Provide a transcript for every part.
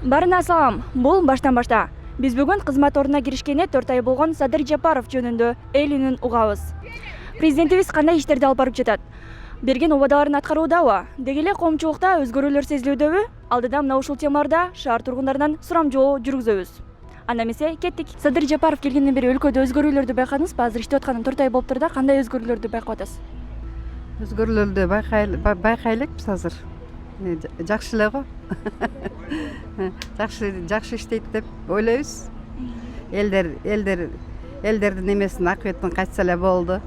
Барына салам, бул баштан башта. Биз бүгүн кызмат ордуна киришкене 4 ай болгон Садыр Жапаров жөнүндө эл үнүн угабыз. Президентибиз кандай иштерди алып барып жатат? Берген убадаларын аткаруудабы? Деги эле коомчулукта өзгөрүүлөр сезилүүдөбү? Алдыда мына ушул темаларда шаар тургундарынан сурамжоо жүргүзөбүз. Анда эмесе кеттик. Садыр Жапаров келгенден бери өлкөдө өзгөрүүлөрдү байкадыңызбы? Азыр иштеп атканы 4 ай болуптур да, кандай өзгөрүүлөрдү байкап атасыз? Өзгөрүүлөрдү байкайлыкпыз азыр. Жакшы эле го. Жакшы иштейт деп ойлойбуз. Элдердин эмесин акыбеттин кайтса эле болду.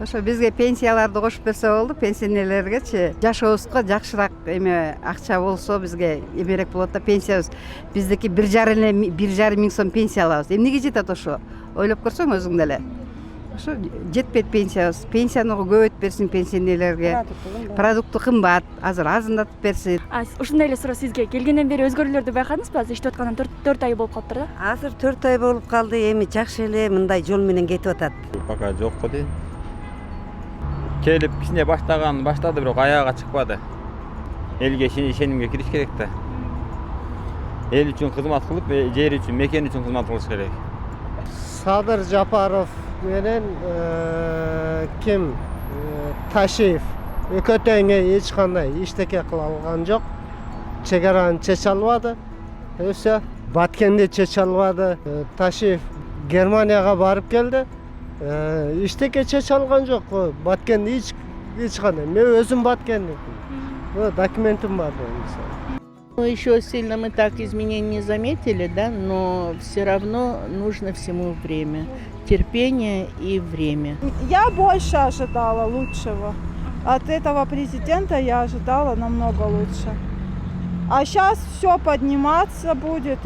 Ошо бизге пенсияларды кошуп берсе болду, пенсионерлергечи жашообузга жакшыраак эме акча болсо бизге эмерээк болот да. Пенсиябыз биздики 1,5 миң сом пенсия алабыз. Эмнеге жетет ошо? Ойлоп көрсөң өзүң деле. Ошо жетпейт пенсиябыз. Пенсияны көбөйтүп берсин пенсионерлерге. Продукты кымбат, азыр азындатып берсин. Ушундай эле суроо сизге. Келгенден бери өзгөрүүлөрдү байкадыңызбы? Азыр иштеп аткандан 4 ай болуп калыптыр да. Азыр 4 ай болуп калды, эми жакшы эле мындай жол менен кетип атат. Пока жок го дейм. Келип кичине баштады, бирок аяга чыкпады. Элге ишенимге кириш керек да. Эл үчүн кызмат кылып, жер үчүн, мекен үчүн кызмат кылыш керек. Садыр Жапаров менен ким Ташиев экөөтөңө эч кандай иштеке кыла алган жок. Чек араны чече албады. Өсө Баткенди чече албады. Ташиев Германияга барып келди. Иштеке чече алган жок. Баткенди эч кандай. Мен өзүм Баткендикмин. Документим бар мисалы. Еще сильно мы так изменений не заметили, да, но все равно нужно всему время. Терпение и время. Я больше ожидала лучшего. От этого президента я ожидала намного лучше. А сейчас все подниматься будет.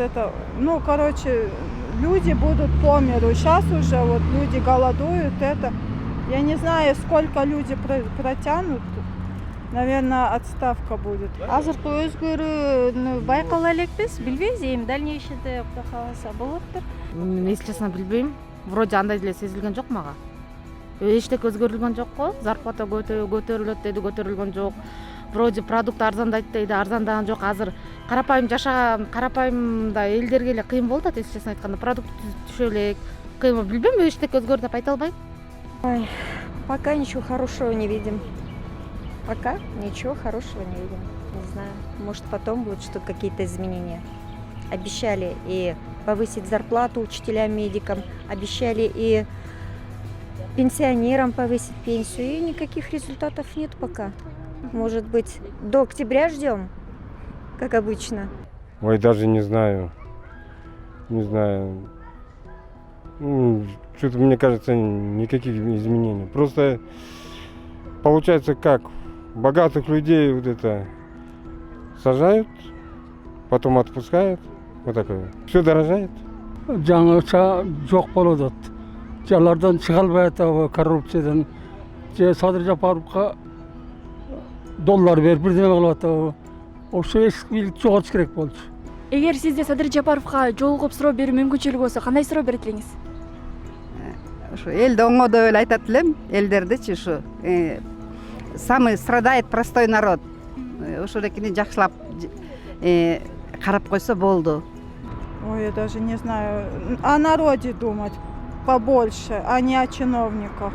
Люди будут по миру. Сейчас уже вот люди голодуют. Я не знаю, сколько люди протянут. Наверное, отставка будет. Азыркы өзгөрүүнү байкала элекпиз, билбейбиз, эми дальнейшийде Кудай кааласа болоттур. Мен эч честно билбейм. Вроде андай деле сезилген жок мага. Эчтеке өзгөрүлгөн жок го. Зарплата көтөрүлөт деди, көтөрүлгөн жок. Вроде продукт арзандайт дейди, арзандаган жок. Азыр карапайым жашаган, карапайымда элдерге эле кыйын болуп атат, честно айтканда. Продукт түшө элек. Кыйын, билбейм, эчтеке өзгөрдү деп айта албайм. Пока ничего хорошего не видим. Пока ничего хорошего не видим. Не знаю, может потом будут что-то, какие-то изменения. Обещали и повысить зарплату учителям, медикам, обещали и пенсионерам повысить пенсию, и никаких результатов нет пока. Может быть, до октября ждем, как обычно. Ой, даже не знаю. Не знаю. Что-то, мне кажется, никаких изменений. Просто получается как? Богатых людей вот это сажают, потом отпускают. Вот такое. Все дорожает. Жаңыча жок болуп атат. Жалардан чыга албай атабы коррупциядан. Садыр Жапаровка доллар берип бирдеме кылып атабы. Ошо эскилик жоготуш керек болчу. Эгер сизде Садыр Жапаровка жолугуп суроо берүү мүмкүнчүлүгү болсо, кандай суроо берет элеңиз? Ошо элди оңодоп эле айтат элем, элдердичи ушу самый страдает простой народ. Ошонекини жакшылап карап койсо болду. Ой, я даже не знаю. О народе думать побольше, а не о чиновниках.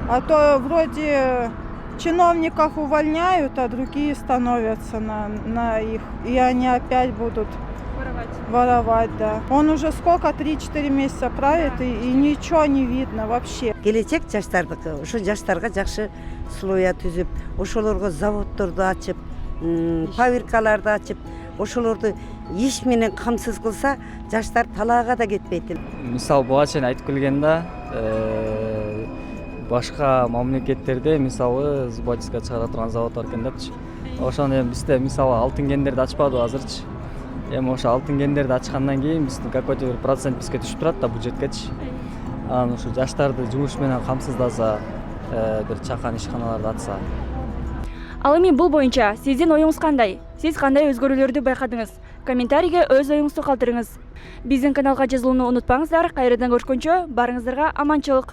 А то вроде чиновников увольняют, а другие становятся на их. И они опять будут воровать, да. Он уже сколько, 3-4 месяца правит, и ничего не видно вообще. Келечек жаштардыкы. Ошо жаштарга жакшы слоя түзүп, ошолорго заводдорду ачып, фабрикаларды ачып, ошолорду иш менен камсыз кылса, жаштар талаага да кетпейт. Мисалы буга чейин айтып келген да, башка мамлекеттерде мисалы зубочистка чыгара турган завод бар экен депчи. Ошону эми бизде мисалы алтын кендерди ачпадыбы азырчы. Эми ошо алтын кендерди ачкандан кийин биздин какой-то бир процент бизге түшүп турат да бюджеткечи. Анан ошо жаштарды жумуш менен камсыздаса, бир чакан ишканаларды ачса. Ал эми бул боюнча сиздин оюңуз кандай? Сиз кандай өзгөрүүлөрдү байкадыңыз? Комментарийге өз оюңузду калтырыңыз. Биздин каналга жазылууну унутпаңыздар. Кайрадан көрүшкөнчө, барыңыздарга аманчылык.